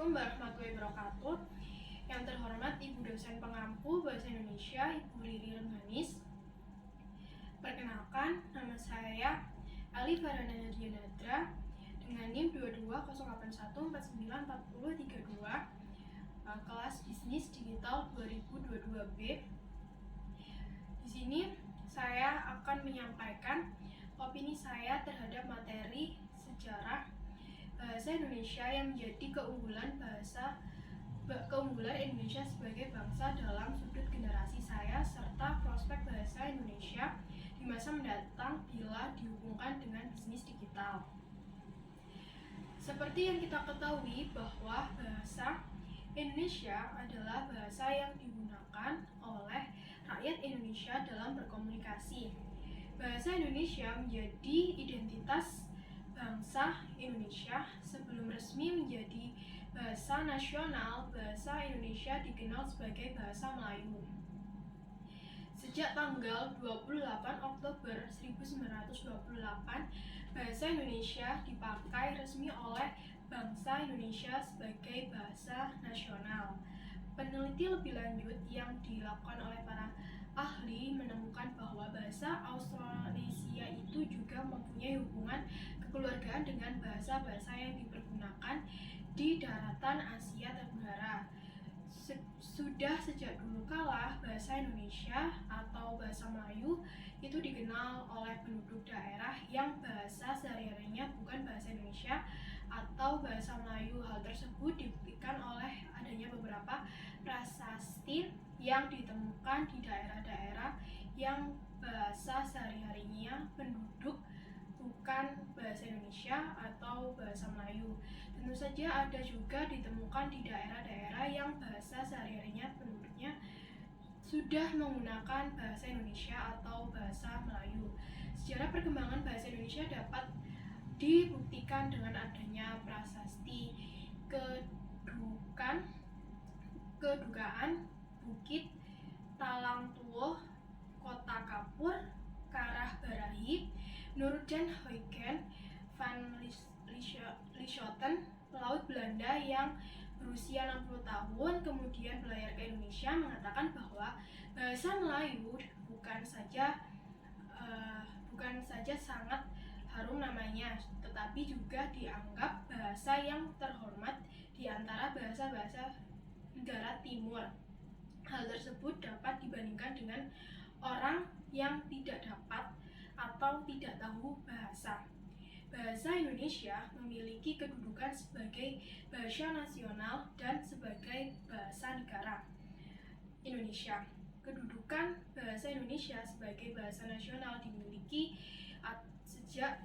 Assalamualaikum warahmatullahi wabarakatuh. Yang terhormat Ibu dosen pengampu Bahasa Indonesia, Ibu Riri Rengganis. Perkenalkan, nama saya Ali Farhana Dianadra dengan NIM 220814940402, kelas Bisnis Digital 2022B. Di sini saya akan menyampaikan opini saya terhadap materi sejarah bahasa Indonesia yang menjadi keunggulan Indonesia sebagai bangsa dalam sudut generasi saya serta prospek bahasa Indonesia di masa mendatang bila dihubungkan dengan bisnis digital. Seperti yang kita ketahui bahwa bahasa Indonesia adalah bahasa yang digunakan oleh rakyat Indonesia dalam berkomunikasi. Bahasa Indonesia menjadi identitas bangsa Indonesia sebelum resmi menjadi bahasa nasional. Bahasa Indonesia dikenal sebagai bahasa Melayu. Sejak tanggal 28 Oktober 1928, bahasa Indonesia dipakai resmi oleh bangsa Indonesia sebagai bahasa nasional. Peneliti lebih lanjut yang dilakukan oleh para ahli menemukan bahwa bahasa Austronesia itu juga mempunyai hubungan kekeluargaan dengan bahasa-bahasa yang dipergunakan di daratan Asia Tenggara. Sudah sejak dulu kala, bahasa Indonesia atau bahasa Melayu itu dikenal oleh penduduk daerah yang bahasa sehari-harinya bukan bahasa Indonesia atau bahasa Melayu. Hal tersebut dibuktikan oleh adanya beberapa prasasti yang ditemukan di daerah-daerah yang bahasa sehari-harinya penduduk bukan bahasa Indonesia atau bahasa Melayu. Tentu saja ada juga ditemukan di daerah-daerah yang bahasa sehari-harinya penduduknya sudah menggunakan bahasa Indonesia atau bahasa Melayu. Sejarah perkembangan bahasa Indonesia dapat dibuktikan dengan adanya prasasti Kedukaan, Bukit Talang Tuwuh, Kota Kapur, Karah Barahi, Nur dan Huygen van Lieshoten, pelaut Belanda yang berusia 60 tahun kemudian berlayar ke Indonesia, mengatakan bahwa bahasa Melayu bukan saja sangat harum namanya, tetapi juga dianggap bahasa yang terhormat di antara bahasa-bahasa negara timur. Hal tersebut dapat dibandingkan dengan orang yang tidak dapat atau tidak tahu bahasa. Bahasa Indonesia memiliki kedudukan sebagai bahasa nasional dan sebagai bahasa negara Indonesia. Kedudukan bahasa Indonesia sebagai bahasa nasional dimiliki sejak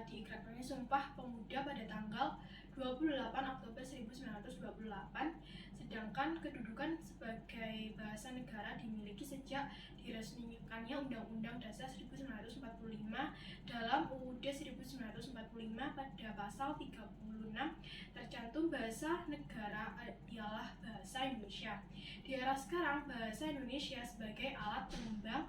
diikrarkannya Sumpah Pemuda pada tanggal 28 Oktober 1928, sedangkan kedudukan sebagai bahasa negara dimiliki sejak diresmikannya Undang-Undang Dasar 1945 dalam UUD 1945 pada pasal 36 tercantum bahasa negara ialah bahasa Indonesia. Di era sekarang, bahasa Indonesia sebagai alat penembang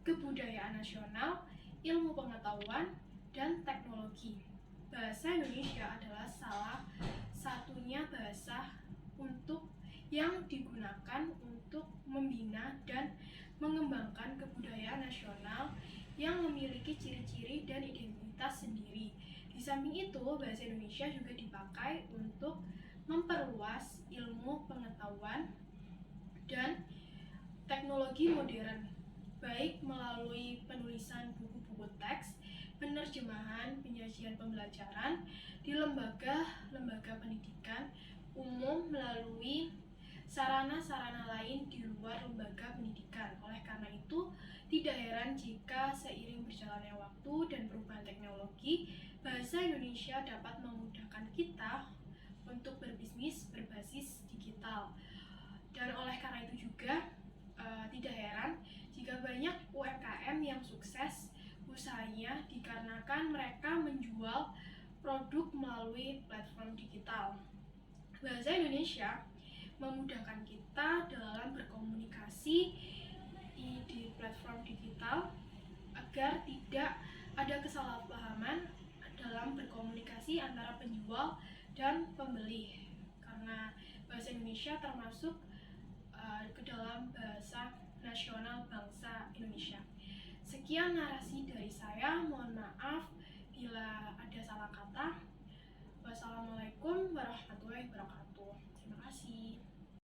kebudayaan nasional, ilmu pengetahuan, dan teknologi. Bahasa Indonesia adalah salah satunya bahasa yang digunakan untuk membina dan mengembangkan kebudayaan nasional yang memiliki ciri-ciri dan identitas sendiri. Di samping itu, bahasa Indonesia juga dipakai untuk memperluas ilmu pengetahuan dan teknologi modern, baik melalui penulisan buku-buku teks, penerjemahan, penyajian pembelajaran di lembaga-lembaga pendidikan umum melalui sarana-sarana lain di luar lembaga pendidikan. Oleh karena itu, tidak heran jika seiring berjalannya waktu dan perubahan teknologi, bahasa Indonesia dapat memudahkan kita untuk berbisnis berbasis digital. Dan oleh karena itu juga tidak heran jika banyak UMKM yang sukses usahanya dikarenakan mereka menjual produk melalui platform digital. Bahasa Indonesia memudahkan kita dalam berkomunikasi di platform digital agar tidak ada kesalahpahaman dalam berkomunikasi antara penjual dan pembeli. karena bahasa Indonesia termasuk ke dalam bahasa nasional bangsa Indonesia. Sekian narasi dari saya, mohon maaf bila ada salah kata. Wassalamualaikum warahmatullahi wabarakatuh.